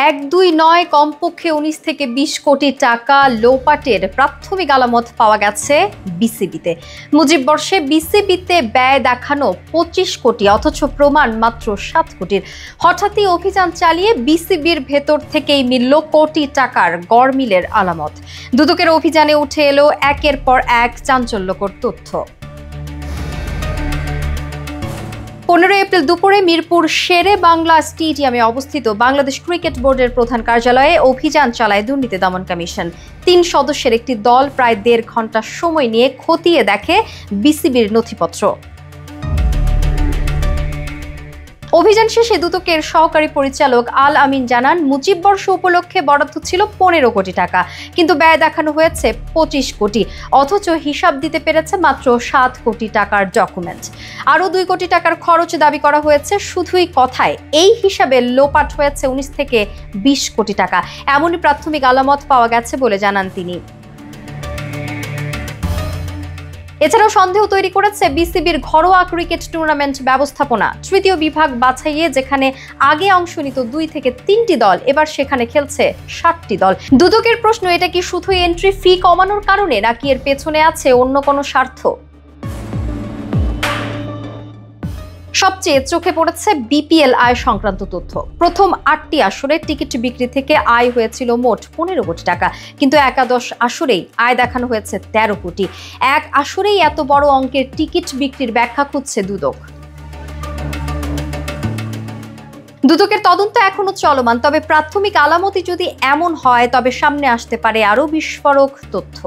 এক-দুই নয়, কমপক্ষে ১৯ থেকে ২০ কোটি টাকা লোপাটের প্রাথমিক আলামত পাওয়া গেছে বিসিবিতে। মুজিব বর্ষে বিসিবিতে ব্যয় দেখানো ২৫ কোটি, অথচ প্রমাণ মাত্র ৭ কোটির। হঠাৎই অভিযান চালিয়ে বিসিবির ভেতর থেকেই মিলল কোটি টাকার গড়মিলের আলামত। দুদকের অভিযানে উঠে এলো একের পর এক চাঞ্চল্যকর তথ্য। ১৫ এপ্রিল দুপুরে মিরপুর শেরে বাংলা স্টেডিয়ামে অবস্থিত বাংলাদেশ ক্রিকেট বোর্ডের প্রধান কার্যালয়ে অভিযান চালায় দুর্নীতি দমন কমিশন। ৩ সদস্যের একটি দল প্রায় ১.৫ ঘন্টা সময় নিয়ে খতিয়ে দেখে বিসিবির নথিপত্র। অভিযান শেষে দুদকের সহকারী পরিচালক আল আমিন জানান, মুজিব বর্ষ উপলক্ষে বরাদ্দ ছিল ১৫ কোটি টাকা, কিন্তু ব্যয় দেখানো হয়েছে ২৫ কোটি, অথচ হিসাব দিতে পেরেছে মাত্র ৭ কোটি টাকার ডকুমেন্ট। আরও ২ কোটি টাকার খরচ দাবি করা হয়েছে শুধুই কথায়। এই হিসাবে লোপাট হয়েছে ১৯ থেকে ২০ কোটি টাকা, এমনই প্রাথমিক আলামত পাওয়া গেছে বলে জানান তিনি। এছাড়াও সন্দেহ তৈরি করেছে বিসিবির ঘরোয়া ক্রিকেট টুর্নামেন্ট ব্যবস্থাপনা। তৃতীয় বিভাগ বাছাইয়ে যেখানে আগে অংশ নিত ২ থেকে ৩টি দল, এবার সেখানে খেলছে ৭টি দল। দুদকের প্রশ্ন, এটা কি শুধু এন্ট্রি ফি কমানোর কারণে, নাকি এর পেছনে আছে অন্য কোনো স্বার্থ? সবচেয়ে চোখে পড়েছে বিপিএল আয় সংক্রান্ত তথ্য। প্রথম ৮টি আসরে টিকিট বিক্রি থেকে আয় হয়েছিল মোট ১৫ কোটি টাকা, কিন্তু একাদশ আসরেই আয় দেখানো হয়েছে ১৩ কোটি। এক আসরেই এত বড় অঙ্কের টিকিট বিক্রির ব্যাখ্যা খুঁজছে দুদক। দুদকের তদন্ত এখনো চলমান, তবে প্রাথমিক আলামতই যদি এমন হয়, তবে সামনে আসতে পারে আরও বিস্ফোরক তথ্য।